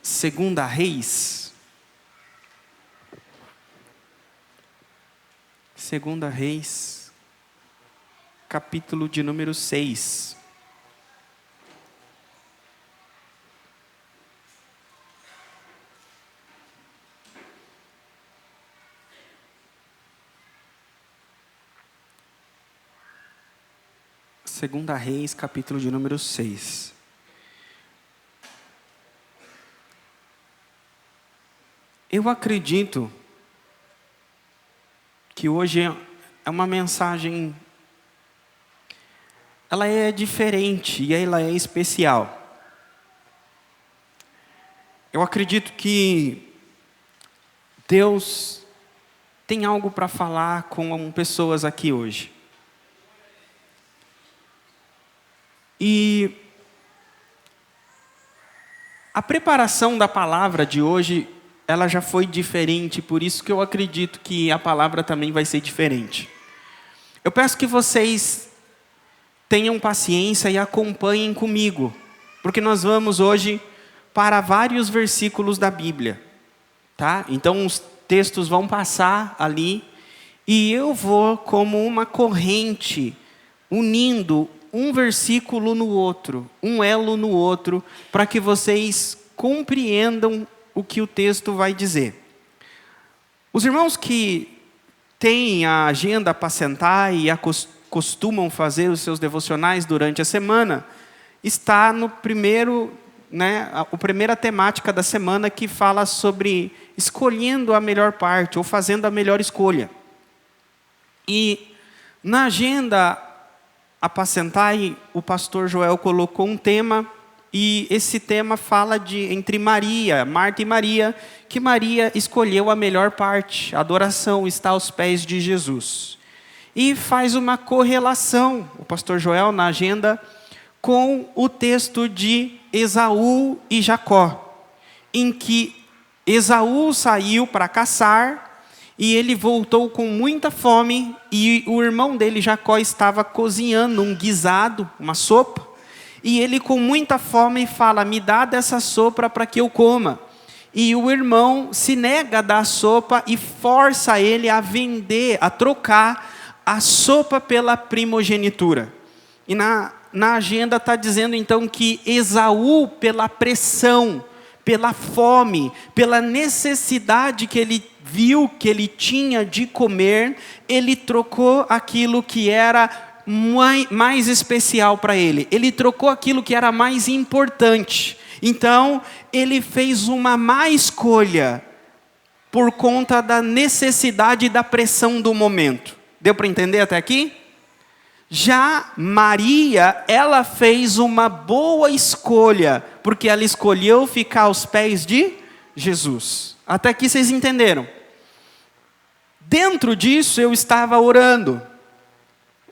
Segunda Reis. Segunda Reis, capítulo de número 6. Segunda Reis, capítulo de número 6. Eu acredito que hoje é uma mensagem, ela é diferente e ela é especial. Eu acredito que Deus tem algo para falar com pessoas aqui hoje. E a preparação da palavra de hoje, ela já foi diferente, por isso que eu acredito que a palavra também vai ser diferente. Eu peço que vocês tenham paciência e acompanhem comigo, porque nós vamos hoje para vários versículos da Bíblia, tá? Então os textos vão passar ali e eu vou como uma corrente unindo um versículo no outro, um elo no outro, para que vocês compreendam o que o texto vai dizer. Os irmãos que têm a agenda para sentar e costumam fazer os seus devocionais durante a semana, está no primeiro, a primeira temática da semana que fala sobre escolhendo a melhor parte ou fazendo a melhor escolha. E na agenda Apacentai, o pastor Joel colocou um tema, e esse tema fala entre Marta e Maria, que Maria escolheu a melhor parte, a adoração está aos pés de Jesus. E faz uma correlação, o pastor Joel na agenda, com o texto de Esaú e Jacó, em que Esaú saiu para caçar, e ele voltou com muita fome, e o irmão dele, Jacó, estava cozinhando um guisado, uma sopa, e ele com muita fome fala, me dá dessa sopa para que eu coma. E o irmão se nega a dar a sopa e força ele a vender, a trocar a sopa pela primogenitura. E na agenda está dizendo então que Esaú, pela pressão, pela fome, pela necessidade que ele viu que ele tinha de comer, ele trocou aquilo que era mais especial para ele. Ele trocou aquilo que era mais importante. Então, ele fez uma má escolha por conta da necessidade e da pressão do momento. Deu para entender até aqui? Já Maria, ela fez uma boa escolha, porque ela escolheu ficar aos pés de Jesus. Até aqui vocês entenderam? Dentro disso eu estava orando,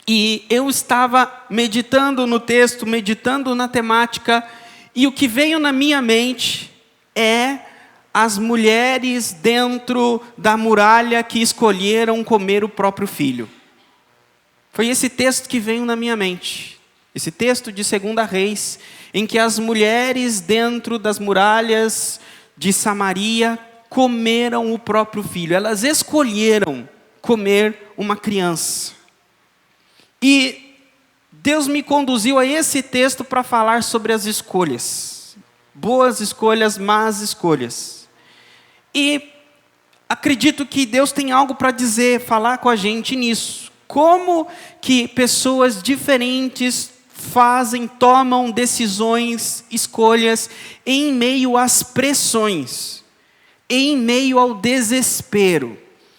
e eu estava meditando no texto, meditando na temática, e o que veio na minha mente é as mulheres dentro da muralha que escolheram comer o próprio filho. Foi esse texto que veio na minha mente, esse texto de 2 Reis, em que as mulheres dentro das muralhas de Samaria comeram o próprio filho. Elas escolheram comer uma criança. E Deus me conduziu a esse texto para falar sobre as escolhas. Boas escolhas, más escolhas. E acredito que Deus tem algo para dizer, falar com a gente nisso. Como que pessoas diferentes tomam decisões, escolhas, em meio às pressões, em meio ao desespero.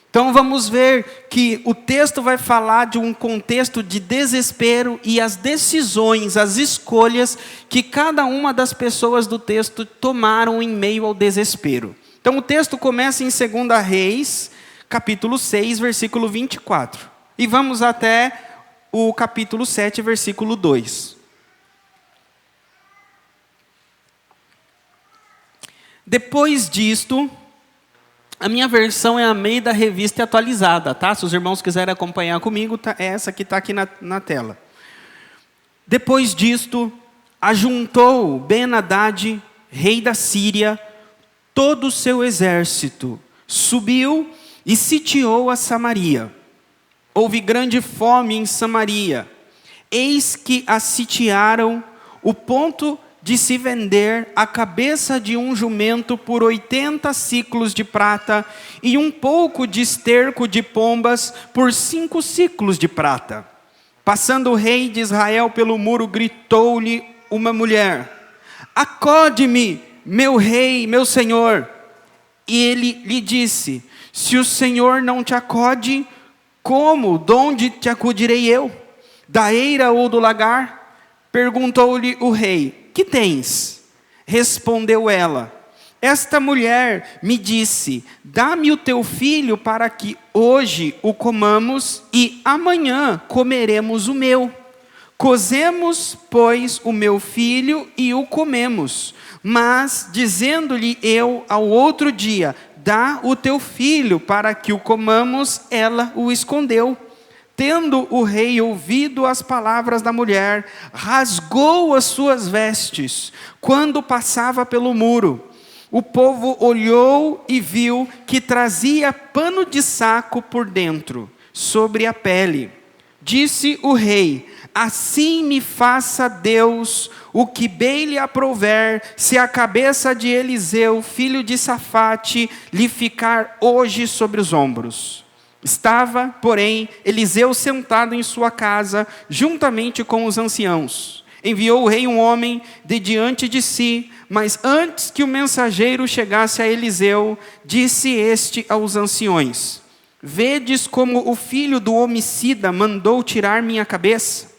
Então vamos ver que o texto vai falar de um contexto de desespero e as decisões, as escolhas que cada uma das pessoas do texto tomaram em meio ao desespero. Então o texto começa em 2 Reis, capítulo 6, versículo 24. E vamos até o capítulo 7, versículo 2. Depois disto, a minha versão é a Almeida Revista Atualizada, tá? Se os irmãos quiserem acompanhar comigo, é essa que está aqui na tela. Depois disto, ajuntou Ben-Hadad, rei da Síria, todo o seu exército, subiu e sitiou a Samaria. Houve grande fome em Samaria. Eis que a sitiaram, o ponto de se vender a cabeça de um jumento por 80 siclos de prata e um pouco de esterco de pombas por 5 siclos de prata. Passando o rei de Israel pelo muro, gritou-lhe uma mulher: acode-me, meu rei, meu senhor. E ele lhe disse: se o Senhor não te acode, como? De onde te acudirei eu? Da eira ou do lagar? Perguntou-lhe o rei: que tens? Respondeu ela: esta mulher me disse: dá-me o teu filho para que hoje o comamos e amanhã comeremos o meu. Cozemos, pois, o meu filho e o comemos. Mas, dizendo-lhe eu ao outro dia: dá o teu filho para que o comamos, ela o escondeu. Tendo o rei ouvido as palavras da mulher, rasgou as suas vestes, quando passava pelo muro. O povo olhou e viu que trazia pano de saco por dentro, sobre a pele. Disse o rei: assim me faça Deus o que bem lhe aprouver, se a cabeça de Eliseu, filho de Safate, lhe ficar hoje sobre os ombros. Estava, porém, Eliseu sentado em sua casa, juntamente com os anciãos. Enviou o rei um homem de diante de si, mas antes que o mensageiro chegasse a Eliseu, disse este aos anciões: vedes como o filho do homicida mandou tirar minha cabeça?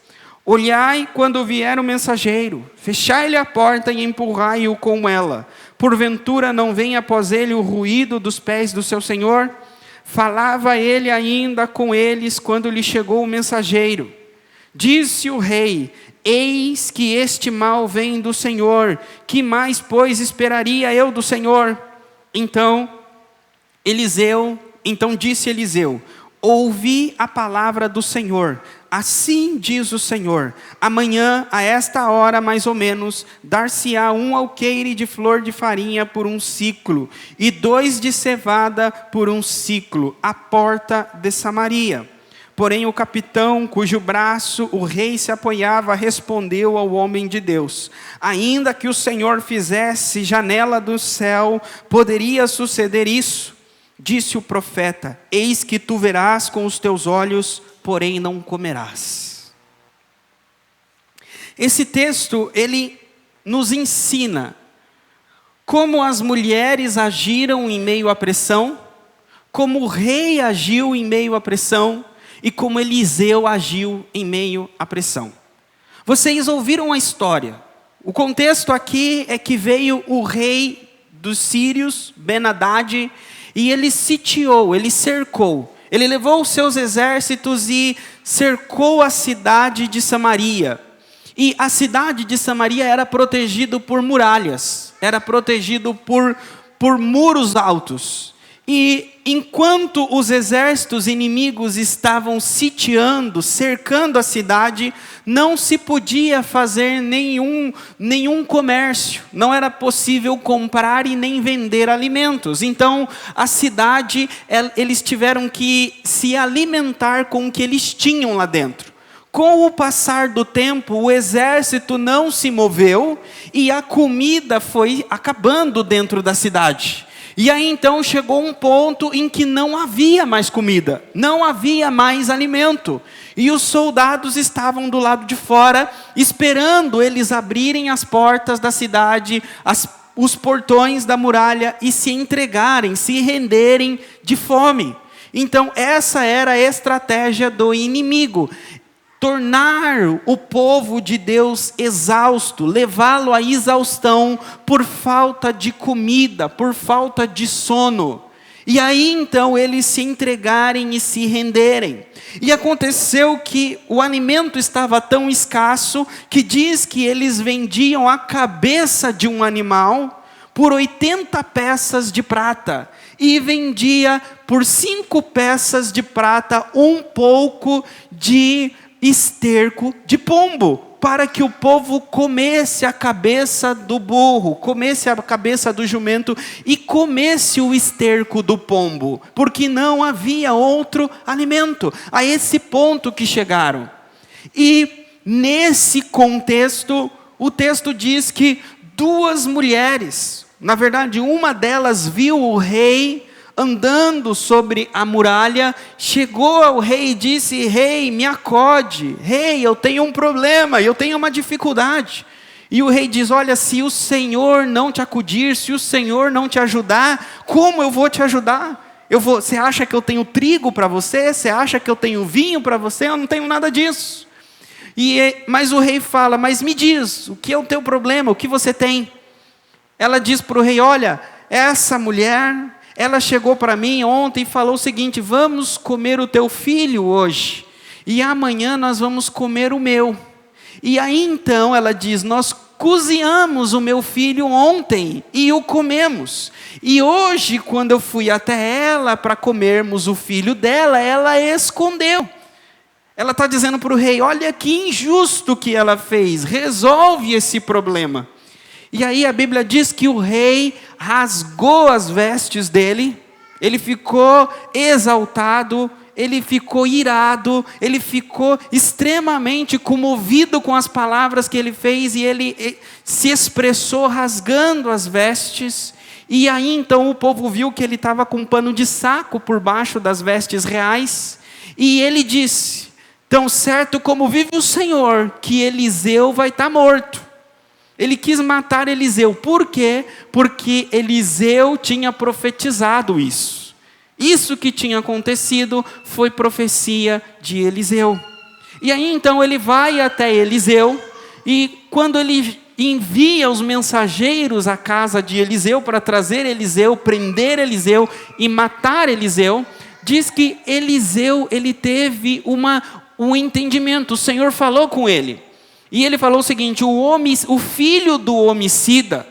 Olhai quando vier o mensageiro, fechai-lhe a porta e empurrai-o com ela. Porventura não vem após ele o ruído dos pés do seu senhor? Falava ele ainda com eles quando lhe chegou o mensageiro. Disse o rei: eis que este mal vem do Senhor, que mais, pois, esperaria eu do Senhor? Então disse Eliseu: ouvi a palavra do Senhor. Assim diz o Senhor: amanhã, a esta hora mais ou menos, dar-se-á um alqueire de flor de farinha por 1 siclo, e 2 de cevada por 1 siclo, à porta de Samaria. Porém o capitão, cujo braço o rei se apoiava, respondeu ao homem de Deus: ainda que o Senhor fizesse janela do céu, poderia suceder isso? Disse o profeta: eis que tu verás com os teus olhos, porém não comerás. Esse texto, ele nos ensina como as mulheres agiram em meio à pressão, como o rei agiu em meio à pressão, e como Eliseu agiu em meio à pressão. Vocês ouviram a história. O contexto aqui é que veio o rei dos sírios, Ben-Hadad, e ele sitiou, ele cercou. Ele levou os seus exércitos e cercou a cidade de Samaria. E a cidade de Samaria era protegida por muralhas, era protegido por muros altos. E enquanto os exércitos inimigos estavam sitiando, cercando a cidade, não se podia fazer nenhum comércio, não era possível comprar e nem vender alimentos. Então a cidade, eles tiveram que se alimentar com o que eles tinham lá dentro. Com o passar do tempo, o exército não se moveu e a comida foi acabando dentro da cidade. E aí então chegou um ponto em que não havia mais comida, não havia mais alimento. E os soldados estavam do lado de fora, esperando eles abrirem as portas da cidade, os portões da muralha e se entregarem, se renderem de fome. Então essa era a estratégia do inimigo. Tornar o povo de Deus exausto, levá-lo à exaustão por falta de comida, por falta de sono. E aí então eles se entregarem e se renderem. E aconteceu que o alimento estava tão escasso que diz que eles vendiam a cabeça de um animal por 80 peças de prata. E vendia por 5 peças de prata um pouco de esterco de pombo, para que o povo comesse a cabeça do burro, comesse a cabeça do jumento e comesse o esterco do pombo, porque não havia outro alimento. A esse ponto que chegaram. E nesse contexto, o texto diz que duas mulheres, na verdade uma delas viu o rei andando sobre a muralha, chegou ao rei e disse: rei, me acode, rei, eu tenho um problema, eu tenho uma dificuldade. E o rei diz: olha, se o Senhor não te acudir, se o Senhor não te ajudar, como eu vou te ajudar? Você acha que eu tenho trigo para você? Você acha que eu tenho vinho para você? Eu não tenho nada disso. Mas o rei fala: mas me diz, o que é o teu problema? O que você tem? Ela diz para o rei: olha, essa mulher, ela chegou para mim ontem e falou o seguinte: vamos comer o teu filho hoje, e amanhã nós vamos comer o meu. E aí então ela diz: nós cozinhamos o meu filho ontem e o comemos. E hoje, quando eu fui até ela para comermos o filho dela, ela escondeu. Ela está dizendo para o rei: olha que injusto que ela fez, resolve esse problema. E aí a Bíblia diz que o rei rasgou as vestes dele, ele ficou exaltado, ele ficou irado, ele ficou extremamente comovido com as palavras que ele fez, e ele se expressou rasgando as vestes. E aí então o povo viu que ele estava com um pano de saco por baixo das vestes reais, e ele disse: tão certo como vive o Senhor, que Eliseu vai estar morto. Ele quis matar Eliseu. Por quê? Porque Eliseu tinha profetizado isso. Isso que tinha acontecido foi profecia de Eliseu. E aí então ele vai até Eliseu, e quando ele envia os mensageiros à casa de Eliseu para trazer Eliseu, prender Eliseu e matar Eliseu, diz que Eliseu, ele teve um entendimento. O Senhor falou com ele. E ele falou o seguinte: o filho do homicida,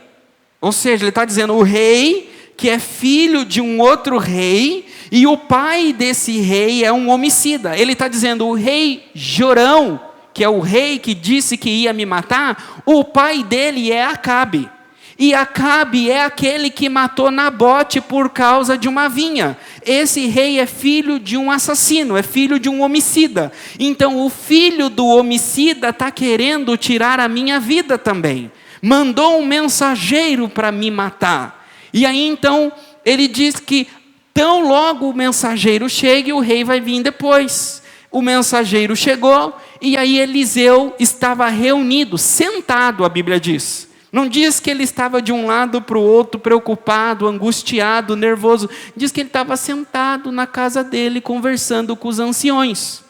ou seja, ele está dizendo o rei, que é filho de um outro rei, e o pai desse rei é um homicida. Ele está dizendo: o rei Jorão, que é o rei que disse que ia me matar, o pai dele é Acabe. E Acabe é aquele que matou Nabote por causa de uma vinha. Esse rei é filho de um assassino, é filho de um homicida. Então o filho do homicida está querendo tirar a minha vida também. Mandou um mensageiro para me matar. E aí então ele diz que tão logo o mensageiro chegue, o rei vai vir depois. O mensageiro chegou, e aí Eliseu estava reunido, sentado, a Bíblia diz. Não diz que ele estava de um lado para o outro, preocupado, angustiado, nervoso. Diz que ele estava sentado na casa dele, conversando com os anciões.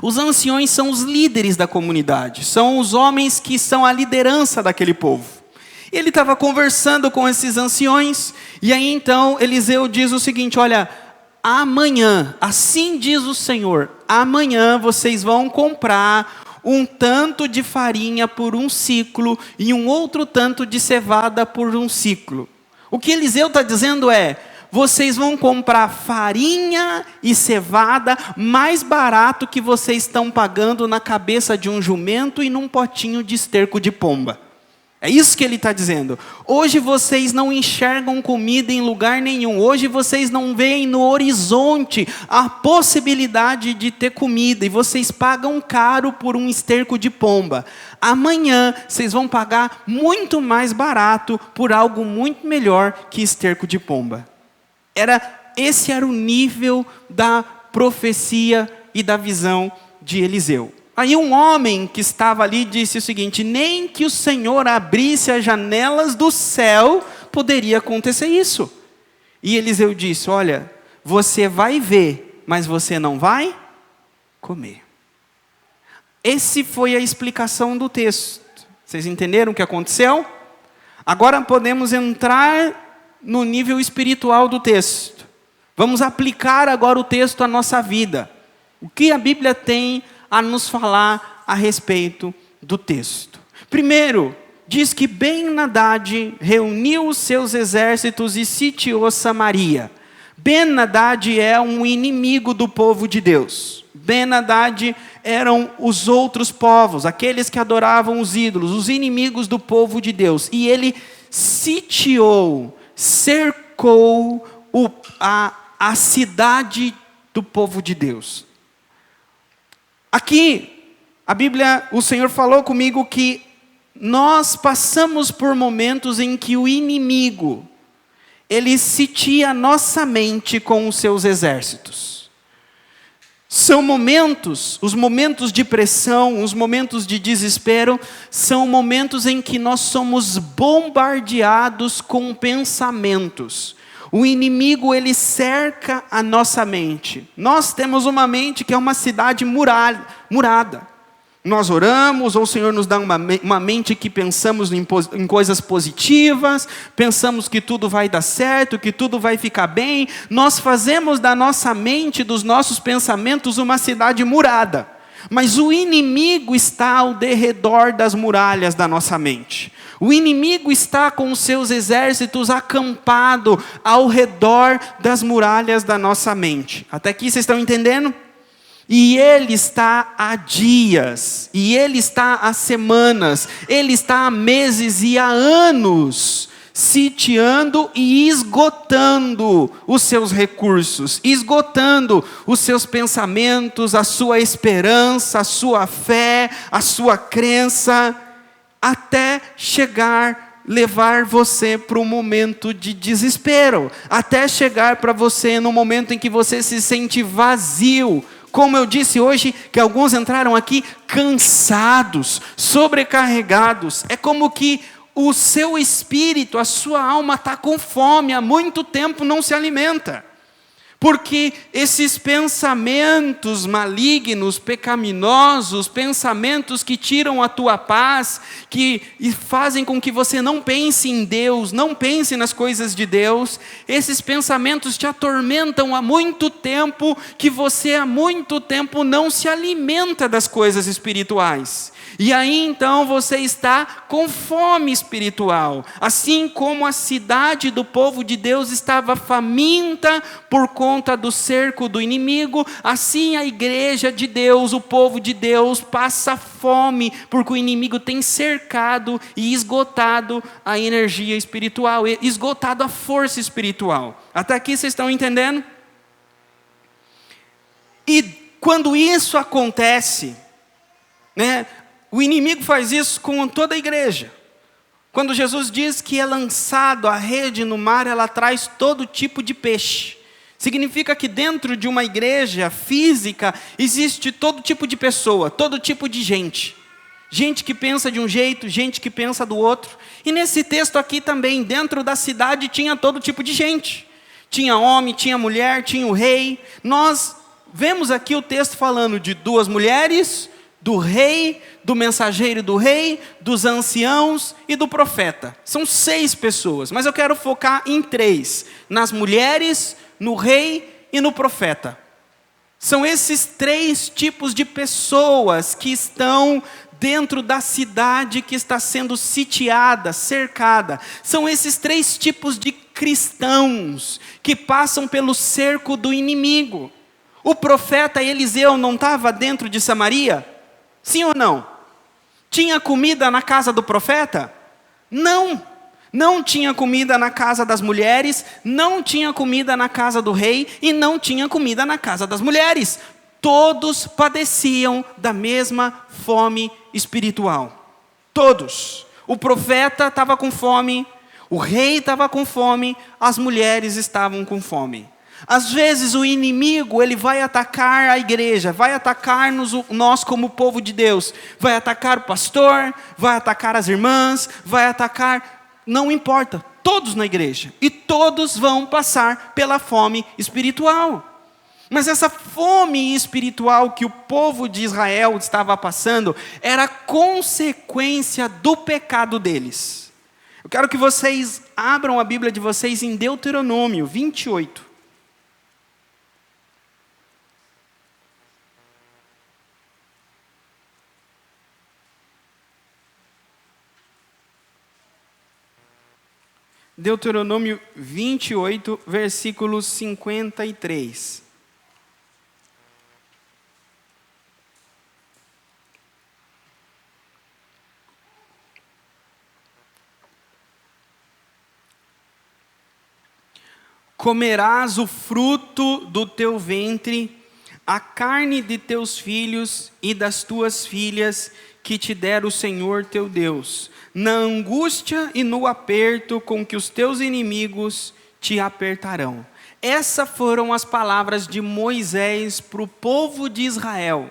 Os anciões são os líderes da comunidade, são os homens que são a liderança daquele povo. Ele estava conversando com esses anciões, e aí então Eliseu diz o seguinte: olha, amanhã, assim diz o Senhor, amanhã vocês vão comprar um tanto de farinha por um ciclo e um outro tanto de cevada por um ciclo. O que Eliseu está dizendo é: vocês vão comprar farinha e cevada mais barato que vocês estão pagando na cabeça de um jumento e num potinho de esterco de pomba. É isso que ele está dizendo. Hoje vocês não enxergam comida em lugar nenhum. Hoje vocês não veem no horizonte a possibilidade de ter comida. E vocês pagam caro por um esterco de pomba. Amanhã vocês vão pagar muito mais barato por algo muito melhor que esterco de pomba. Esse era o nível da profecia e da visão de Eliseu. Aí um homem que estava ali disse o seguinte: nem que o Senhor abrisse as janelas do céu poderia acontecer isso. E Eliseu disse: olha, você vai ver, mas você não vai comer. Essa foi a explicação do texto. Vocês entenderam o que aconteceu? Agora podemos entrar no nível espiritual do texto. Vamos aplicar agora o texto à nossa vida. O que a Bíblia tem a nos falar a respeito do texto? Primeiro, diz que Ben-Hadad reuniu os seus exércitos e sitiou Samaria. Ben-Hadad é um inimigo do povo de Deus. Ben-Hadad eram os outros povos, aqueles que adoravam os ídolos, os inimigos do povo de Deus. E ele sitiou, cercou a cidade do povo de Deus. Aqui, a Bíblia, o Senhor falou comigo que nós passamos por momentos em que o inimigo, ele sitia a nossa mente com os seus exércitos. São momentos, os momentos de pressão, os momentos de desespero, são momentos em que nós somos bombardeados com pensamentos. O inimigo, ele cerca a nossa mente. Nós temos uma mente que é uma cidade murada. Nós oramos, ou o Senhor nos dá uma mente que pensamos em coisas positivas, pensamos que tudo vai dar certo, que tudo vai ficar bem. Nós fazemos da nossa mente, dos nossos pensamentos, uma cidade murada. Mas o inimigo está ao derredor das muralhas da nossa mente. O inimigo está com os seus exércitos acampado ao redor das muralhas da nossa mente. Até aqui vocês estão entendendo? E ele está há dias, e ele está há semanas, ele está há meses e há anos, sitiando e esgotando os seus recursos, esgotando os seus pensamentos, a sua esperança, a sua fé, a sua crença, até levar você para um momento de desespero, até chegar para você no momento em que você se sente vazio. Como eu disse hoje, que alguns entraram aqui cansados, sobrecarregados. É como que o seu espírito, a sua alma está com fome, há muito tempo não se alimenta. Porque esses pensamentos malignos, pecaminosos, pensamentos que tiram a tua paz, que fazem com que você não pense em Deus, não pense nas coisas de Deus, esses pensamentos te atormentam há muito tempo, que você há muito tempo não se alimenta das coisas espirituais. E aí então você está com fome espiritual, assim como a cidade do povo de Deus estava faminta por conta do cerco do inimigo, assim a igreja de Deus, o povo de Deus passa fome, porque o inimigo tem cercado e esgotado a energia espiritual, esgotado a força espiritual. Até aqui vocês estão entendendo? E quando isso acontece, né? O inimigo faz isso com toda a igreja. Quando Jesus diz que é lançado a rede no mar, ela traz todo tipo de peixe. Significa que dentro de uma igreja física, existe todo tipo de pessoa, todo tipo de gente. Gente que pensa de um jeito, gente que pensa do outro. E nesse texto aqui também, dentro da cidade, tinha todo tipo de gente. Tinha homem, tinha mulher, tinha o rei. Nós vemos aqui o texto falando de 2 mulheres, do rei, do mensageiro do rei, dos anciãos e do profeta. São 6 pessoas, mas eu quero focar em 3. Nas mulheres, no rei e no profeta. São esses 3 tipos de pessoas que estão dentro da cidade que está sendo sitiada, cercada. São esses 3 tipos de cristãos que passam pelo cerco do inimigo. O profeta Eliseu não estava dentro de Samaria? Sim ou não? Tinha comida na casa do profeta? Não. Não tinha comida na casa das mulheres, não tinha comida na casa do rei e não tinha comida na casa das mulheres. Todos padeciam da mesma fome espiritual. Todos. O profeta estava com fome, o rei estava com fome, as mulheres estavam com fome. Às vezes o inimigo, ele vai atacar a igreja, vai atacar-nos, nós como povo de Deus, vai atacar o pastor, vai atacar as irmãs, vai atacar, não importa, todos na igreja, e todos vão passar pela fome espiritual. Mas essa fome espiritual que o povo de Israel estava passando, era consequência do pecado deles. Eu quero que vocês abram a Bíblia de vocês em Deuteronômio 28. Deuteronômio 28, versículo 53. comerás o fruto do teu ventre, a carne de teus filhos e das tuas filhas, que te der o Senhor teu Deus, na angústia e no aperto com que os teus inimigos te apertarão. Essas foram as palavras de Moisés para o povo de Israel.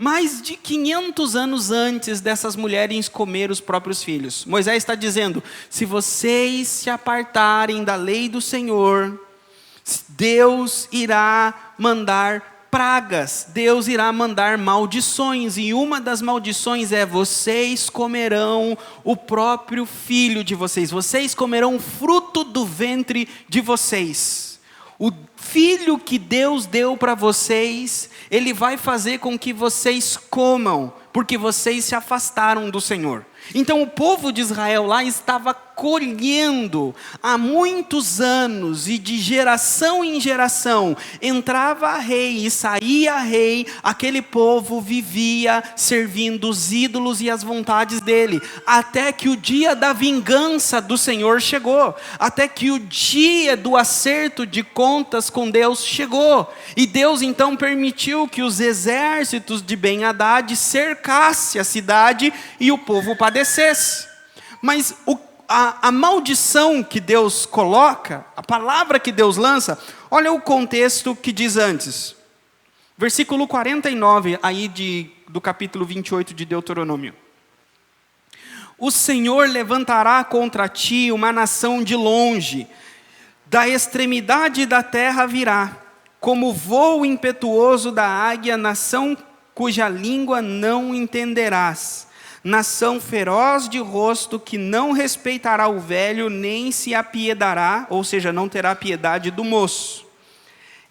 Mais de 500 anos antes dessas mulheres comer os próprios filhos. Moisés está dizendo, se vocês se apartarem da lei do Senhor, Deus irá mandar pragas, Deus irá mandar maldições, e uma das maldições é: vocês comerão o próprio filho de vocês, vocês comerão o fruto do ventre de vocês. O filho que Deus deu para vocês, Ele vai fazer com que vocês comam, porque vocês se afastaram do Senhor. Então o povo de Israel lá estava colhendo há muitos anos, e de geração em geração, entrava rei e saía rei, aquele povo vivia servindo os ídolos e as vontades dele, até que o dia da vingança do Senhor chegou, até que o dia do acerto de contas com Deus chegou, e Deus então permitiu que os exércitos de Ben-Hadad cercassem a cidade e o povo padecesse. Mas a maldição que Deus coloca, a palavra que Deus lança, olha o contexto que diz antes. Versículo 49, aí do capítulo 28 de Deuteronômio. O Senhor levantará contra ti uma nação de longe, da extremidade da terra virá, como voo impetuoso da águia, nação cuja língua não entenderás. Nação feroz de rosto, que não respeitará o velho, nem se apiedará, ou seja, não terá piedade do moço.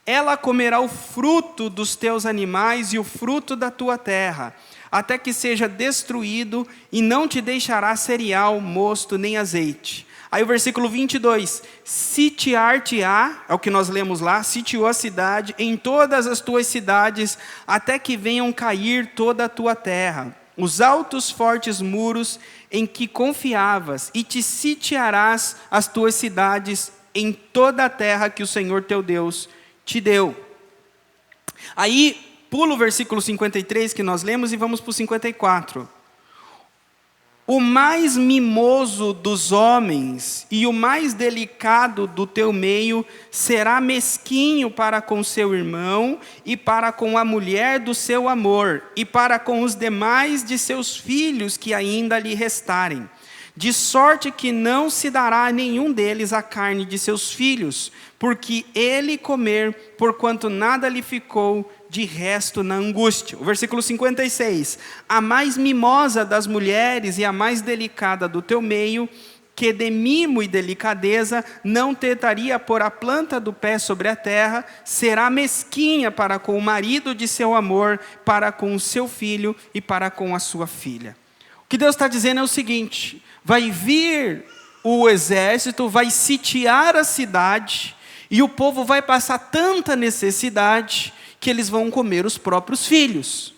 Ela comerá o fruto dos teus animais e o fruto da tua terra, até que seja destruído, e não te deixará cereal, mosto, nem azeite. Aí o versículo 22, sitiar-te-á, é o que nós lemos lá, sitiou a cidade, em todas as tuas cidades, até que venham cair toda a tua terra. Os altos fortes muros em que confiavas, e te sitiarás as tuas cidades em toda a terra que o Senhor teu Deus te deu. Aí, pula o versículo 53 que nós lemos e vamos para o 54. O mais mimoso dos homens e o mais delicado do teu meio será mesquinho para com seu irmão e para com a mulher do seu amor e para com os demais de seus filhos que ainda lhe restarem. De sorte que não se dará a nenhum deles a carne de seus filhos, porque ele comer, porquanto nada lhe ficou de resto na angústia. O versículo 56. A mais mimosa das mulheres e a mais delicada do teu meio, que de mimo e delicadeza não tentaria pôr a planta do pé sobre a terra, será mesquinha para com o marido de seu amor, para com o seu filho e para com a sua filha. O que Deus está dizendo é o seguinte: vai vir o exército, vai sitiar a cidade, e o povo vai passar tanta necessidade que eles vão comer os próprios filhos.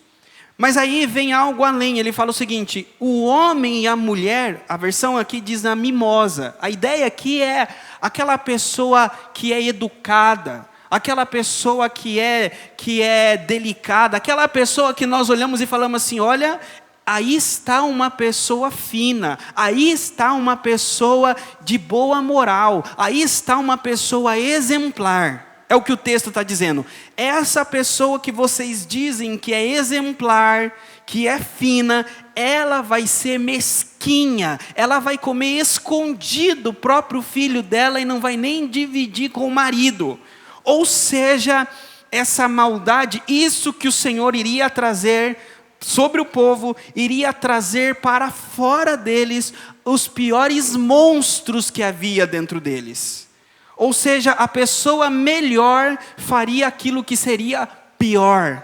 Mas aí vem algo além, ele fala o seguinte: o homem e a mulher, a versão aqui diz a mimosa, a ideia aqui é aquela pessoa que é educada, aquela pessoa que é delicada, aquela pessoa que nós olhamos e falamos assim: olha, aí está uma pessoa fina, aí está uma pessoa de boa moral, aí está uma pessoa exemplar. É o que o texto está dizendo. Essa pessoa que vocês dizem que é exemplar, que é fina, ela vai ser mesquinha, ela vai comer escondido o próprio filho dela e não vai nem dividir com o marido. Ou seja, essa maldade, isso que o Senhor iria trazer sobre o povo, iria trazer para fora deles os piores monstros que havia dentro deles. Ou seja, a pessoa melhor faria aquilo que seria pior.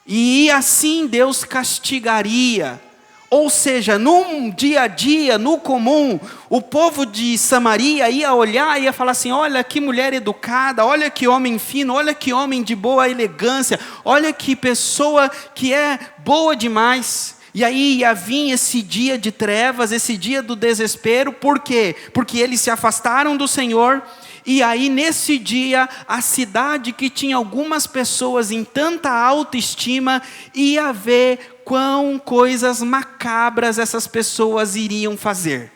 E assim Deus castigaria. Ou seja, num dia a dia, no comum, o povo de Samaria ia olhar e ia falar assim: olha que mulher educada, olha que homem fino, olha que homem de boa elegância, olha que pessoa que é boa demais. E aí ia vir esse dia de trevas, esse dia do desespero. Por quê? Porque eles se afastaram do Senhor. E aí nesse dia, a cidade que tinha algumas pessoas em tanta autoestima, ia ver quão coisas macabras essas pessoas iriam fazer.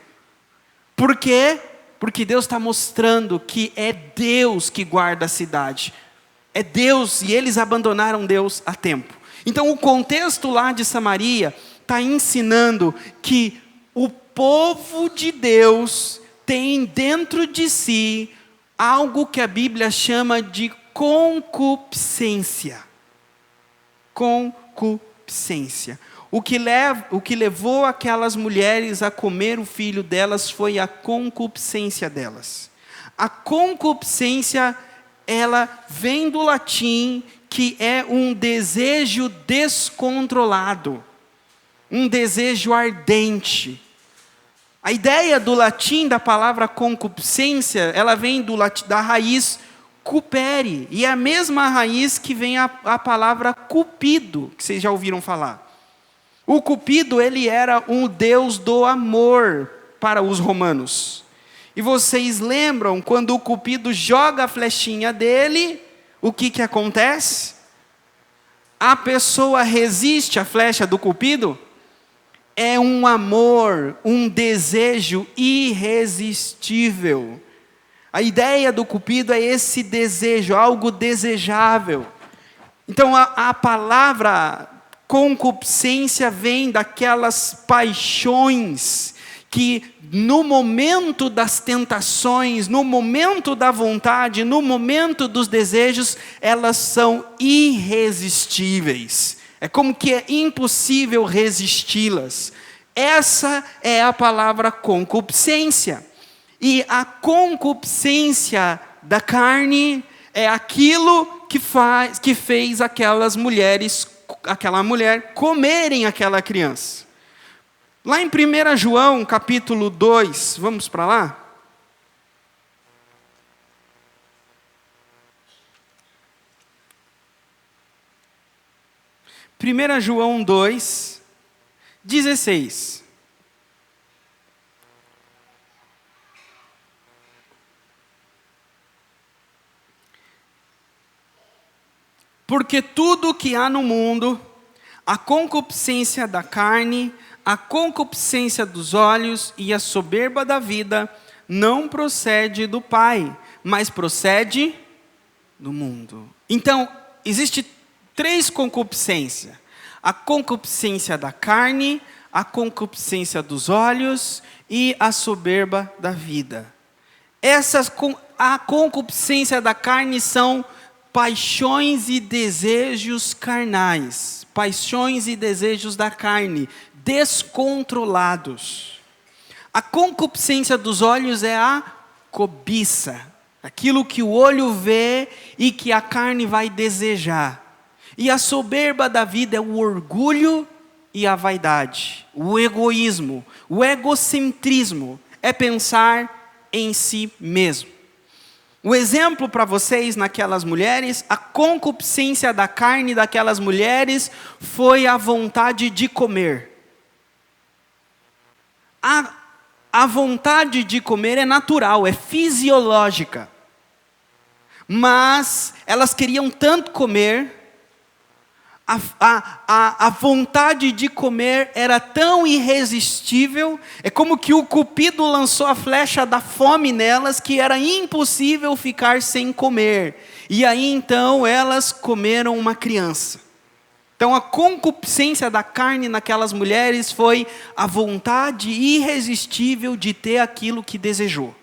Por quê? Porque Deus está mostrando que é Deus que guarda a cidade. É Deus, e eles abandonaram Deus a tempo. Então o contexto lá de Samaria está ensinando que o povo de Deus tem dentro de si algo que a Bíblia chama de concupiscência. Concupiscência. O que levou aquelas mulheres a comer o filho delas foi a concupiscência delas. A concupiscência, ela vem do latim, que é um desejo descontrolado, um desejo ardente. A ideia do latim da palavra concupiscência, ela vem da raiz cupere, e é a mesma raiz que vem a palavra cupido, que vocês já ouviram falar. O Cupido, ele era um deus do amor para os romanos. E vocês lembram, quando o Cupido joga a flechinha dele, o que acontece? A pessoa resiste à flecha do Cupido? É um amor, um desejo irresistível. A ideia do Cupido é esse desejo, algo desejável. Então a palavra concupiscência vem daquelas paixões que no momento das tentações, no momento da vontade, no momento dos desejos, elas são irresistíveis. É como que é impossível resisti-las. Essa é a palavra concupiscência. E a concupiscência da carne é aquilo que fez aquela mulher comerem aquela criança. Lá em 1 João, capítulo 2, vamos para lá? Primeira João 2, 16. Porque tudo o que há no mundo, a concupiscência da carne, a concupiscência dos olhos e a soberba da vida, não procede do Pai, mas procede do mundo. Então, existe 3 concupiscências. A concupiscência da carne, a concupiscência dos olhos e a soberba da vida. A concupiscência da carne são paixões e desejos carnais, paixões e desejos da carne, descontrolados. A concupiscência dos olhos é a cobiça, aquilo que o olho vê e que a carne vai desejar. E a soberba da vida é o orgulho e a vaidade, o egoísmo, o egocentrismo, é pensar em si mesmo. O exemplo para vocês naquelas mulheres, a concupiscência da carne daquelas mulheres foi a vontade de comer. A vontade de comer é natural, é fisiológica. Mas elas queriam tanto comer, a vontade de comer era tão irresistível, é como que o Cupido lançou a flecha da fome nelas, que era impossível ficar sem comer. E aí então elas comeram uma criança. Então a concupiscência da carne naquelas mulheres foi a vontade irresistível de ter aquilo que desejou.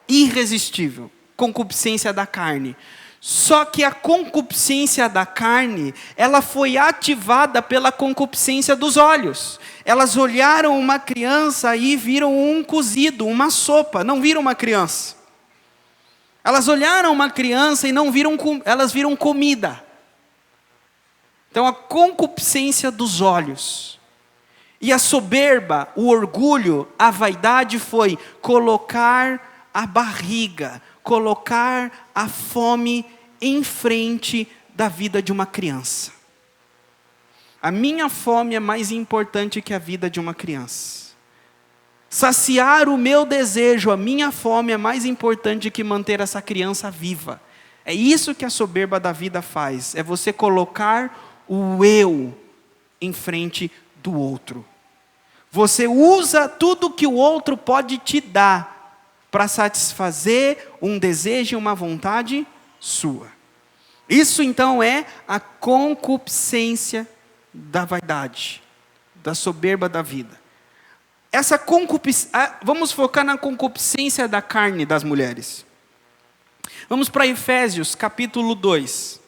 Irresistível, concupiscência da carne. Só que a concupiscência da carne, ela foi ativada pela concupiscência dos olhos. Elas olharam uma criança e viram um cozido, uma sopa, não viram uma criança. Elas olharam uma criança e não viram, elas viram comida. Então a concupiscência dos olhos. E a soberba, o orgulho, a vaidade foi colocar a barriga, colocar a fome em frente da vida de uma criança. A minha fome é mais importante que a vida de uma criança. Saciar o meu desejo, a minha fome é mais importante que manter essa criança viva. É isso que a soberba da vida faz. É você colocar o eu em frente do outro. Você usa tudo que o outro pode te dar para satisfazer um desejo e uma vontade sua. Isso então é a concupiscência da vaidade, da soberba da vida. Essa concupiscência, vamos focar na concupiscência da carne das mulheres. Vamos para Efésios capítulo 2.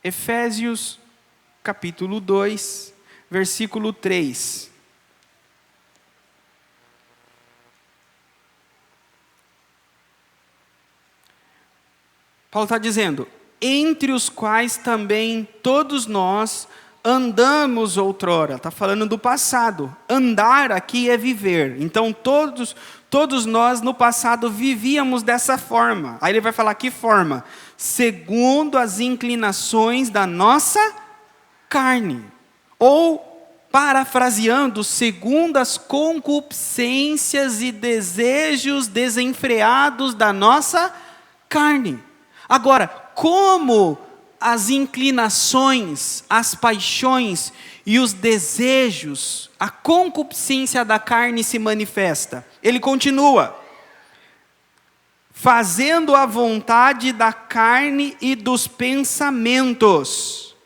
Efésios capítulo 2, versículo 3. Paulo está dizendo, entre os quais também todos nós andamos outrora. Está falando do passado. Andar aqui é viver. Então todos nós no passado vivíamos dessa forma. Aí ele vai falar que forma? Segundo as inclinações da nossa carne. Ou, parafraseando, segundo as concupiscências e desejos desenfreados da nossa carne. Agora, como as inclinações, as paixões e os desejos, a concupiscência da carne se manifesta? Ele continua, fazendo a vontade da carne e dos pensamentos.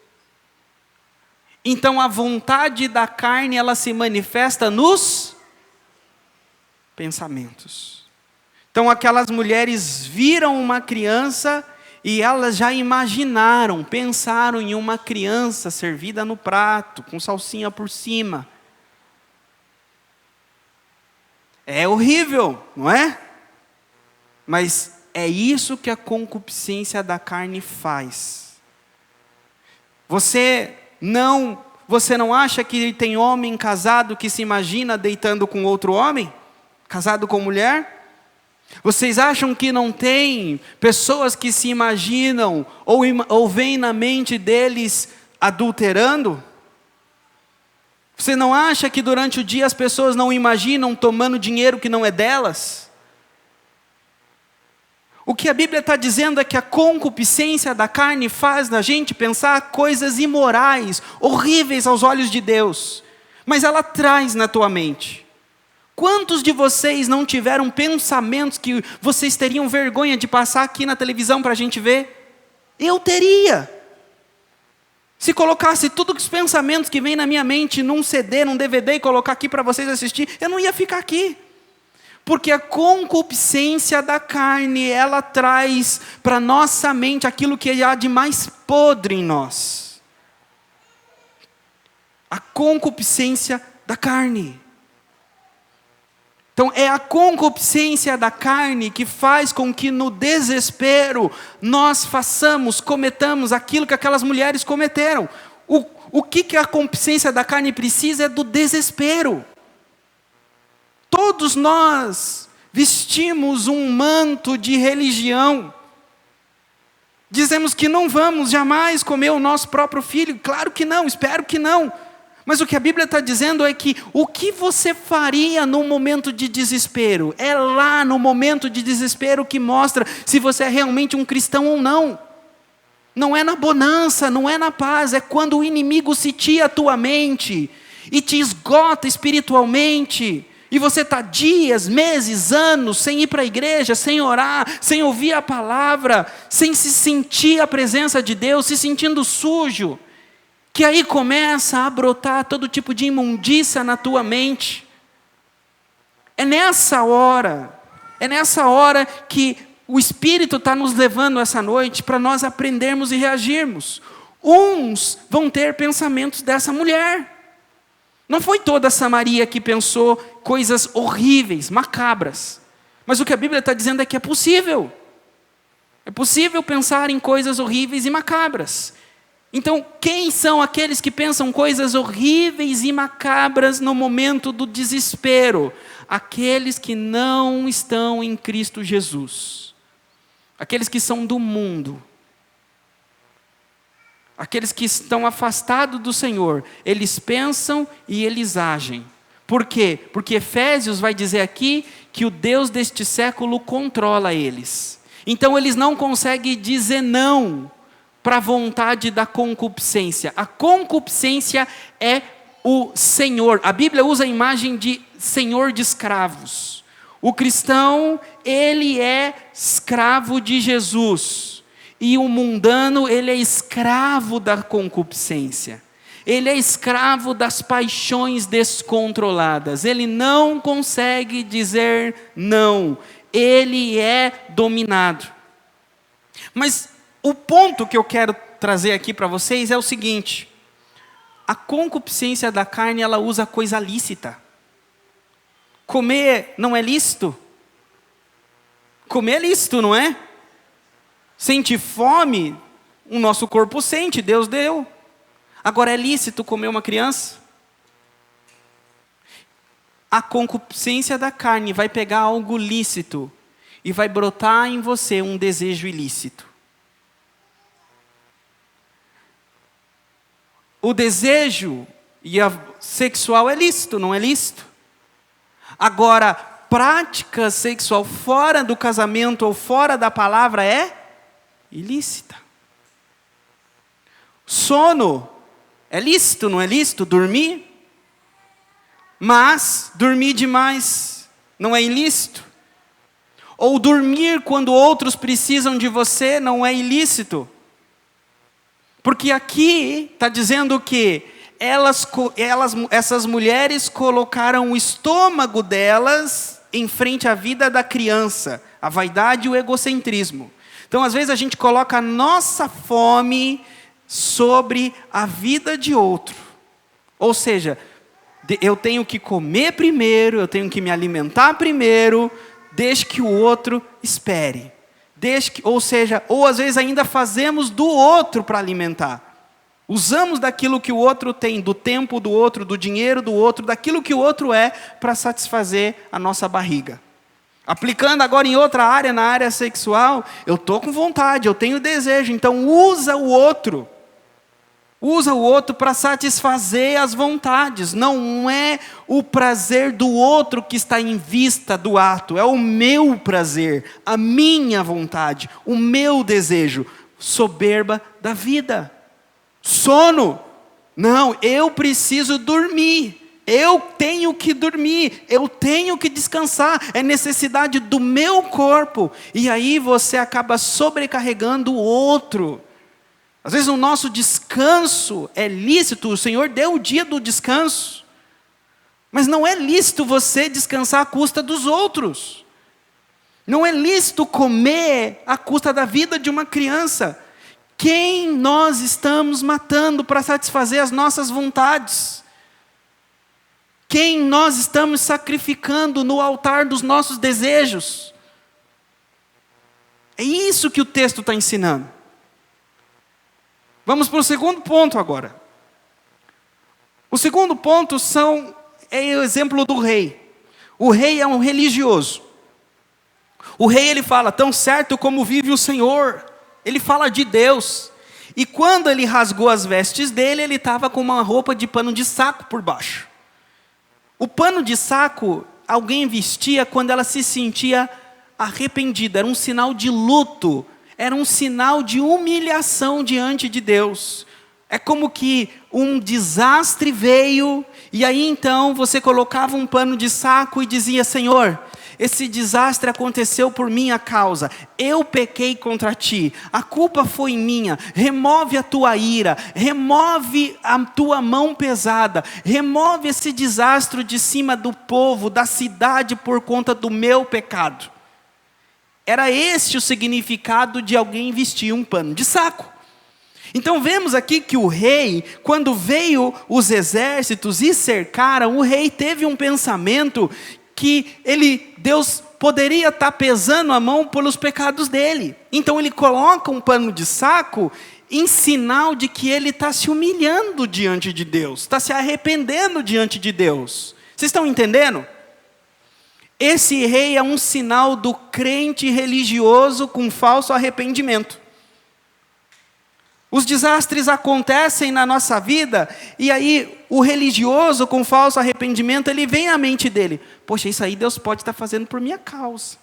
Então a vontade da carne, ela se manifesta nos pensamentos. Então aquelas mulheres viram uma criança e elas já imaginaram, pensaram em uma criança servida no prato, com salsinha por cima. É horrível, não é? Mas é isso que a concupiscência da carne faz. Você não acha que tem homem casado que se imagina deitando com outro homem? Casado com mulher? Vocês acham que não tem pessoas que se imaginam ou vem na mente deles adulterando? Você não acha que durante o dia as pessoas não imaginam tomando dinheiro que não é delas? O que a Bíblia está dizendo é que a concupiscência da carne faz da gente pensar coisas imorais, horríveis aos olhos de Deus. Mas ela traz na tua mente. Quantos de vocês não tiveram pensamentos que vocês teriam vergonha de passar aqui na televisão para a gente ver? Eu teria. Se colocasse todos os pensamentos que vêm na minha mente num CD, num DVD e colocar aqui para vocês assistir, eu não ia ficar aqui. Porque a concupiscência da carne, ela traz para nossa mente aquilo que há de mais podre em nós. A concupiscência da carne. Então é a concupiscência da carne que faz com que no desespero nós cometamos aquilo que aquelas mulheres cometeram. O que a concupiscência da carne precisa é do desespero. Todos nós vestimos um manto de religião. Dizemos que não vamos jamais comer o nosso próprio filho. Claro que não, espero que não. Mas o que a Bíblia está dizendo é que o que você faria no momento de desespero? É lá no momento de desespero que mostra se você é realmente um cristão ou não. Não é na bonança, não é na paz, é quando o inimigo sitia a tua mente e te esgota espiritualmente. E você está dias, meses, anos sem ir para a igreja, sem orar, sem ouvir a palavra, sem se sentir a presença de Deus, se sentindo sujo. Que aí começa a brotar todo tipo de imundícia na tua mente. É nessa hora que o Espírito está nos levando essa noite para nós aprendermos e reagirmos. Uns vão ter pensamentos dessa mulher. Não foi toda Samaria que pensou coisas horríveis, macabras. Mas o que a Bíblia está dizendo é que é possível. É possível pensar em coisas horríveis e macabras. Então, quem são aqueles que pensam coisas horríveis e macabras no momento do desespero? Aqueles que não estão em Cristo Jesus. Aqueles que são do mundo. Aqueles que estão afastados do Senhor. Eles pensam e eles agem. Por quê? Porque Efésios vai dizer aqui que o Deus deste século controla eles. Então, eles não conseguem dizer não para a vontade da concupiscência. A concupiscência é o senhor. A Bíblia usa a imagem de senhor de escravos. O cristão, ele é escravo de Jesus. E o mundano, ele é escravo da concupiscência. Ele é escravo das paixões descontroladas. Ele não consegue dizer não. Ele é dominado. Mas o ponto que eu quero trazer aqui para vocês é o seguinte: a concupiscência da carne, ela usa coisa lícita. Comer não é lícito? Comer é lícito, não é? Sentir fome, o nosso corpo sente, Deus deu. Agora, é lícito comer uma criança? A concupiscência da carne vai pegar algo lícito e vai brotar em você um desejo ilícito. O desejo sexual é lícito, não é lícito? Agora, prática sexual fora do casamento ou fora da palavra é ilícita. Sono é lícito, não é lícito? Dormir. Mas dormir demais não é ilícito. Ou dormir quando outros precisam de você não é ilícito. Porque aqui está dizendo que essas mulheres colocaram o estômago delas em frente à vida da criança, a vaidade e o egocentrismo. Então, às vezes, a gente coloca a nossa fome sobre a vida de outro. Ou seja, eu tenho que comer primeiro, eu tenho que me alimentar primeiro, desde que o outro espere. Ou às vezes ainda fazemos do outro para alimentar. Usamos daquilo que o outro tem, do tempo do outro, do dinheiro do outro, daquilo que o outro é, para satisfazer a nossa barriga. Aplicando agora em outra área, na área sexual, eu estou com vontade, eu tenho desejo, então usa o outro. Usa o outro para satisfazer as vontades. Não é o prazer do outro que está em vista do ato. É o meu prazer, a minha vontade, o meu desejo. Soberba da vida. Sono. Não, eu preciso dormir. Eu tenho que dormir. Eu tenho que descansar. É necessidade do meu corpo. E aí você acaba sobrecarregando o outro. Às vezes o nosso descanso é lícito, o Senhor deu o dia do descanso. Mas não é lícito você descansar à custa dos outros. Não é lícito comer à custa da vida de uma criança. Quem nós estamos matando para satisfazer as nossas vontades? Quem nós estamos sacrificando no altar dos nossos desejos? É isso que o texto está ensinando. Vamos para o segundo ponto agora. O segundo ponto é o exemplo do rei. O rei é um religioso. O rei, ele fala, tão certo como vive o Senhor. Ele fala de Deus. E quando ele rasgou as vestes dele, ele estava com uma roupa de pano de saco por baixo. O pano de saco, alguém vestia quando ela se sentia arrependida. Era um sinal de luto. Era um sinal de humilhação diante de Deus. É como que um desastre veio, e aí então você colocava um pano de saco e dizia, Senhor, esse desastre aconteceu por minha causa, eu pequei contra ti, a culpa foi minha, remove a tua ira, remove a tua mão pesada, remove esse desastre de cima do povo, da cidade por conta do meu pecado. Era este o significado de alguém vestir um pano de saco. Então vemos aqui que o rei, quando veio os exércitos e cercaram, o rei teve um pensamento que Deus poderia estar pesando a mão pelos pecados dele. Então ele coloca um pano de saco em sinal de que ele está se humilhando diante de Deus, está se arrependendo diante de Deus. Vocês estão entendendo? Esse rei é um sinal do crente religioso com falso arrependimento. Os desastres acontecem na nossa vida, e aí o religioso com falso arrependimento, ele vem à mente dele: poxa, isso aí Deus pode estar fazendo por minha causa.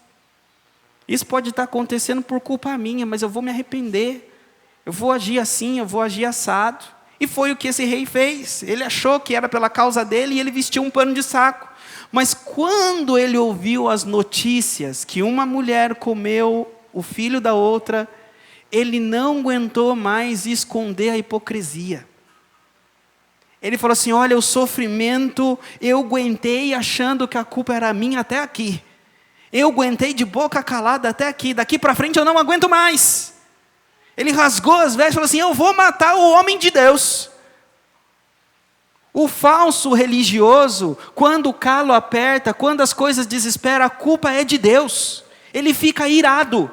Isso pode estar acontecendo por culpa minha, mas eu vou me arrepender. Eu vou agir assim, eu vou agir assado. E foi o que esse rei fez. Ele achou que era pela causa dele e ele vestiu um pano de saco. Mas quando ele ouviu as notícias que uma mulher comeu o filho da outra, ele não aguentou mais esconder a hipocrisia. Ele falou assim: olha, o sofrimento, eu aguentei achando que a culpa era minha até aqui. Eu aguentei de boca calada até aqui. Daqui para frente eu não aguento mais. Ele rasgou as vestes e falou assim: eu vou matar o homem de Deus. O falso religioso, quando o calo aperta, quando as coisas desesperam, a culpa é de Deus. Ele fica irado.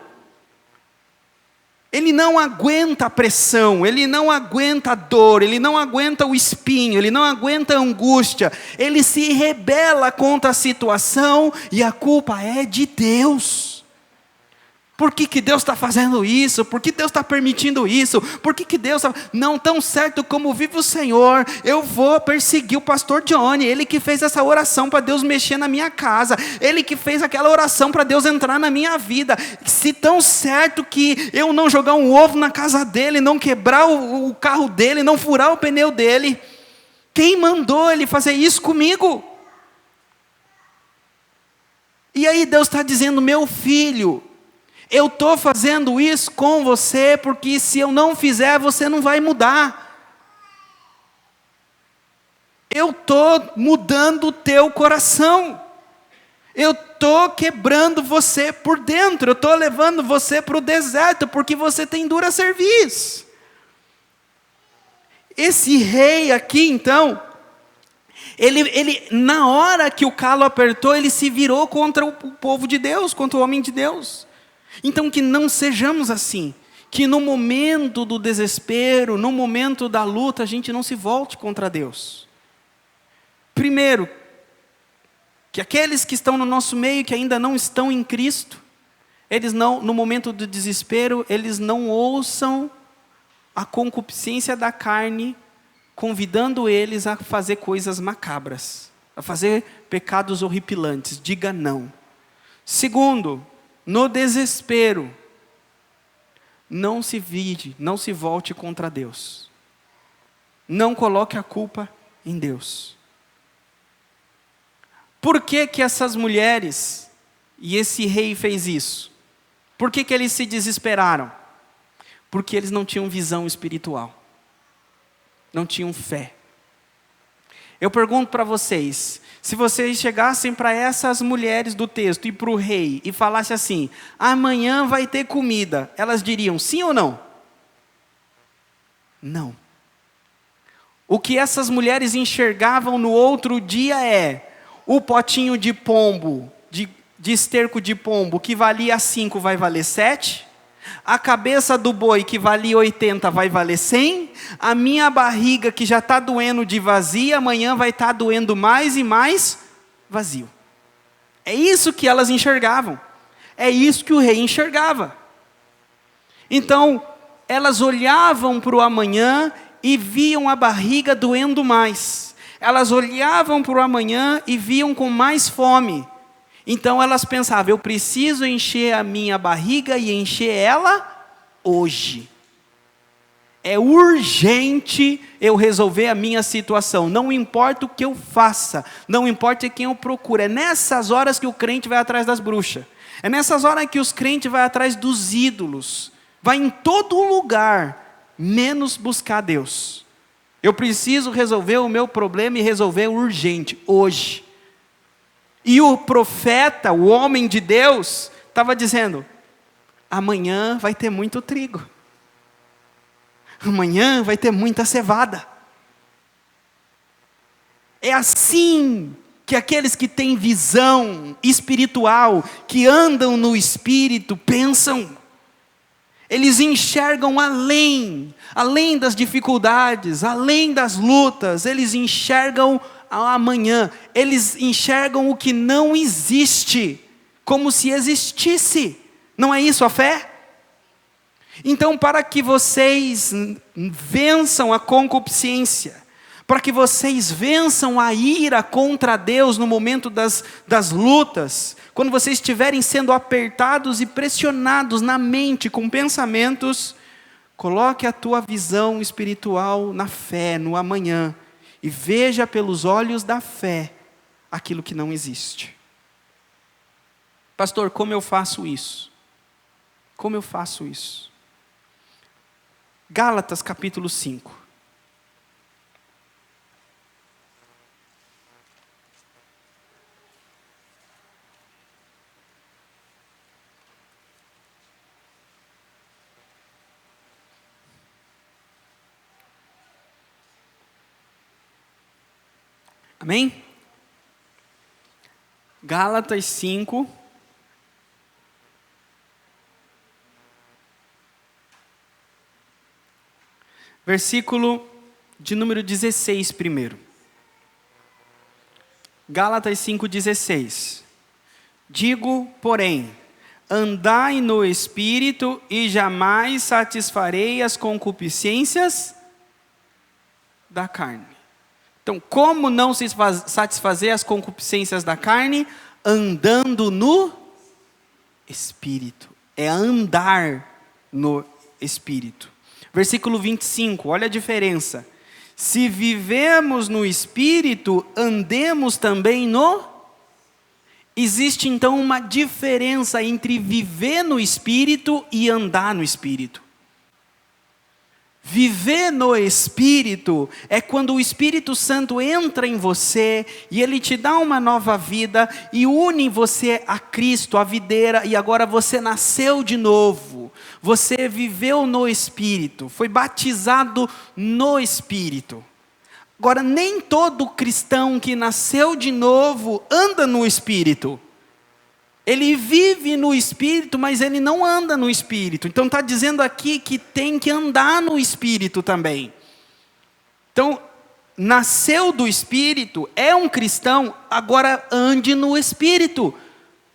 Ele não aguenta a pressão, ele não aguenta a dor, ele não aguenta o espinho, ele não aguenta a angústia. Ele se rebela contra a situação e a culpa é de Deus. Por que Deus está fazendo isso? Por que Deus está permitindo isso? Por que Deus está... Não, tão certo como vive o Senhor, eu vou perseguir o pastor Johnny. Ele que fez essa oração para Deus mexer na minha casa. Ele que fez aquela oração para Deus entrar na minha vida. Se tão certo que eu não jogar um ovo na casa dele, não quebrar o carro dele, não furar o pneu dele, quem mandou ele fazer isso comigo? E aí Deus está dizendo: meu filho, eu estou fazendo isso com você, porque se eu não fizer, você não vai mudar. Eu estou mudando o teu coração. Eu estou quebrando você por dentro. Eu estou levando você para o deserto, porque você tem dura cerviz. Esse rei aqui, então, ele na hora que o calo apertou, ele se virou contra o povo de Deus, contra o homem de Deus. Então que não sejamos assim, que no momento do desespero, no momento da luta, a gente não se volte contra Deus. Primeiro, que aqueles que estão no nosso meio, que ainda não estão em Cristo, eles não, no momento do desespero, eles não ouçam a concupiscência da carne, convidando eles a fazer coisas macabras, a fazer pecados horripilantes. Diga não. Segundo, no desespero, não se vire, não se volte contra Deus. Não coloque a culpa em Deus. Por que que essas mulheres e esse rei fez isso? Por que que eles se desesperaram? Porque eles não tinham visão espiritual. Não tinham fé. Eu pergunto para vocês, se vocês chegassem para essas mulheres do texto e para o rei e falassem assim: amanhã vai ter comida, elas diriam sim ou não? Não. O que essas mulheres enxergavam no outro dia é o potinho de pombo, de esterco de pombo, que valia 5 vai valer 7. A cabeça do boi que valia 80 vai valer 100. A minha barriga que já está doendo de vazia, amanhã vai estar doendo mais e mais vazio. É isso que elas enxergavam. É isso que o rei enxergava. Então, elas olhavam para o amanhã e viam a barriga doendo mais. Elas olhavam para o amanhã e viam com mais fome. Então elas pensavam: eu preciso encher a minha barriga e encher ela hoje. É urgente eu resolver a minha situação. Não importa o que eu faça, não importa quem eu procuro. É nessas horas que o crente vai atrás das bruxas. É nessas horas que os crentes vão atrás dos ídolos. Vai em todo lugar, menos buscar Deus. Eu preciso resolver o meu problema e resolver urgente, hoje. E o profeta, o homem de Deus, estava dizendo: amanhã vai ter muito trigo. Amanhã vai ter muita cevada. É assim que aqueles que têm visão espiritual, que andam no Espírito, pensam. Eles enxergam além das dificuldades, além das lutas, eles enxergam o amanhã, eles enxergam o que não existe, como se existisse. Não é isso a fé? Então, para que vocês vençam a concupiscência, para que vocês vençam a ira contra Deus no momento das lutas, quando vocês estiverem sendo apertados e pressionados na mente com pensamentos, coloque a tua visão espiritual na fé, no amanhã, e veja pelos olhos da fé aquilo que não existe. Pastor, como eu faço isso? Como eu faço isso? Gálatas capítulo 5. Amém? Gálatas 5. Versículo de número 16 primeiro. Gálatas 5,16. Digo, porém, andai no Espírito e jamais satisfarei as concupiscências da carne. Então, como não se satisfazer as concupiscências da carne? Andando no Espírito. É andar no Espírito. Versículo 25, olha a diferença. Se vivemos no Espírito, andemos também no... Existe então uma diferença entre viver no Espírito e andar no Espírito. Viver no Espírito é quando o Espírito Santo entra em você e ele te dá uma nova vida e une você a Cristo, a videira, e agora você nasceu de novo. Você viveu no Espírito, foi batizado no Espírito. Agora, nem todo cristão que nasceu de novo anda no Espírito. Ele vive no Espírito, mas ele não anda no Espírito. Então está dizendo aqui que tem que andar no Espírito também. Então, nasceu do Espírito, é um cristão, agora ande no Espírito.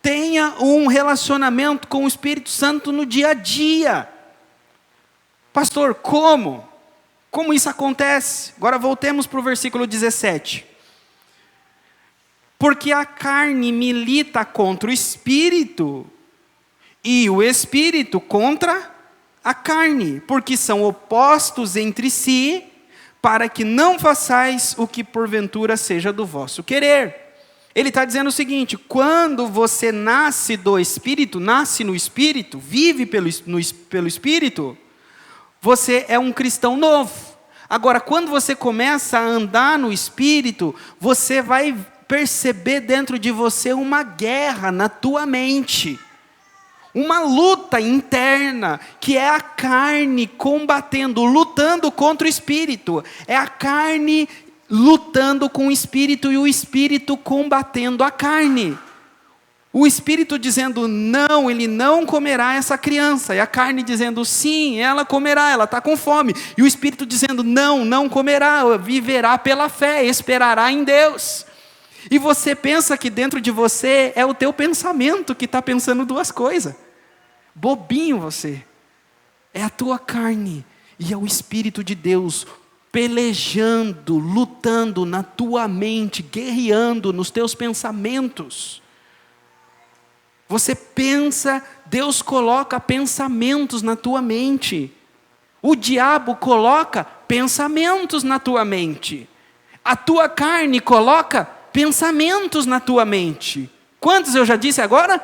Tenha um relacionamento com o Espírito Santo no dia a dia. Pastor, como? Como isso acontece? Agora voltemos para o versículo 17. Porque a carne milita contra o Espírito, e o Espírito contra a carne, porque são opostos entre si, para que não façais o que porventura seja do vosso querer. Ele está dizendo o seguinte: quando você nasce do Espírito, nasce no Espírito, vive pelo Espírito, você é um cristão novo. Agora, quando você começa a andar no Espírito, você vai perceber dentro de você uma guerra na tua mente, uma luta interna, que é a carne combatendo, lutando contra o Espírito, é a carne lutando com o Espírito e o Espírito combatendo a carne. O Espírito dizendo não, ele não comerá essa criança, e a carne dizendo sim, ela comerá, ela está com fome, e o Espírito dizendo não, não comerá, viverá pela fé, esperará em Deus. E você pensa que dentro de você é o teu pensamento que está pensando duas coisas. Bobinho você. É a tua carne e é o Espírito de Deus pelejando, lutando na tua mente, guerreando nos teus pensamentos. Você pensa, Deus coloca pensamentos na tua mente. O diabo coloca pensamentos na tua mente. A tua carne coloca pensamentos na tua mente. Quantos eu já disse agora?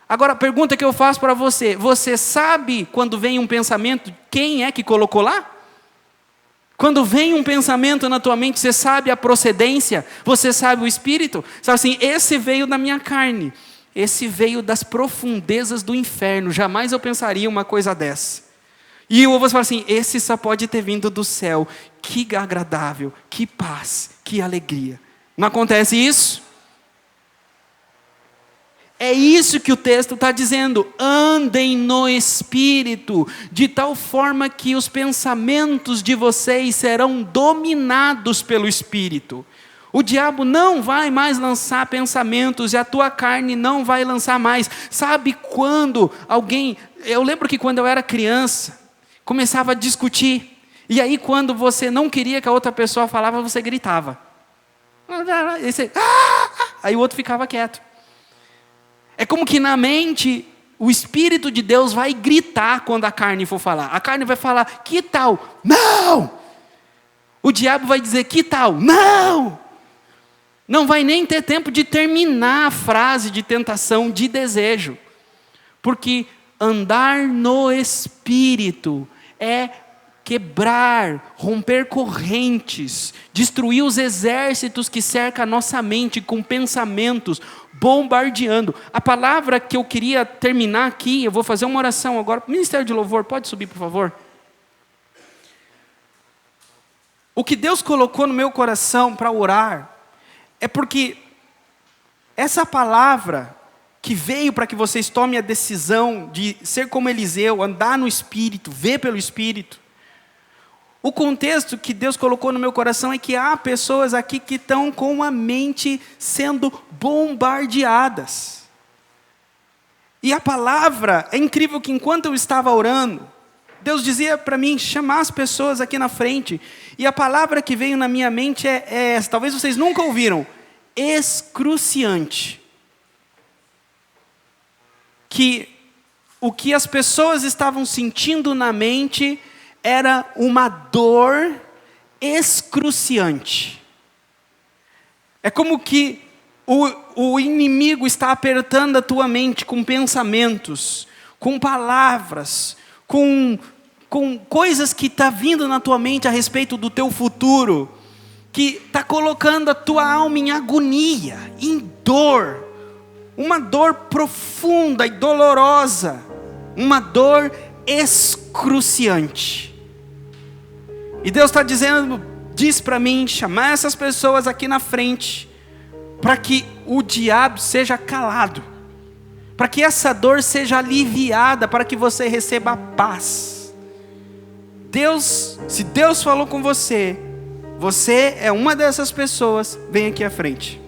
Agora a pergunta que eu faço para você: você sabe quando vem um pensamento, quem é que colocou lá? Quando vem um pensamento na tua mente, você sabe a procedência? Você sabe o espírito? Sabe assim, esse veio da minha carne, esse veio das profundezas do inferno, jamais eu pensaria uma coisa dessa. E você fala assim, esse só pode ter vindo do céu. Que agradável, que paz, que alegria. Não acontece isso? É isso que o texto está dizendo. Andem no Espírito, de tal forma que os pensamentos de vocês serão dominados pelo Espírito. O diabo não vai mais lançar pensamentos e a tua carne não vai lançar mais. Sabe quando alguém... Eu lembro que quando eu era criança, começava a discutir. E aí quando você não queria que a outra pessoa falava, você gritava. Aí o outro ficava quieto. É como que na mente, o Espírito de Deus vai gritar quando a carne for falar. A carne vai falar, que tal? Não! O diabo vai dizer, que tal? Não! Não vai nem ter tempo de terminar a frase de tentação, de desejo. Porque andar no Espírito é quebrar, romper correntes, destruir os exércitos que cercam a nossa mente com pensamentos, bombardeando. A palavra que eu queria terminar aqui, eu vou fazer uma oração agora. Ministério de Louvor, pode subir, por favor? O que Deus colocou no meu coração para orar, é porque essa palavra que veio para que vocês tomem a decisão de ser como Eliseu, andar no Espírito, ver pelo Espírito. O contexto que Deus colocou no meu coração é que há pessoas aqui que estão com a mente sendo bombardeadas. E a palavra, é incrível que enquanto eu estava orando, Deus dizia para mim chamar as pessoas aqui na frente. E a palavra que veio na minha mente é essa, talvez vocês nunca ouviram. Excruciante. Que o que as pessoas estavam sentindo na mente era uma dor excruciante. É como que o inimigo está apertando a tua mente com pensamentos, com palavras, com coisas que estão vindo na tua mente a respeito do teu futuro, que está colocando a tua alma em agonia, em dor, uma dor profunda e dolorosa, uma dor excruciante. E Deus está dizendo, diz para mim, chamar essas pessoas aqui na frente, para que o diabo seja calado, para que essa dor seja aliviada, para que você receba a paz. Deus, se Deus falou com você, você é uma dessas pessoas, vem aqui à frente.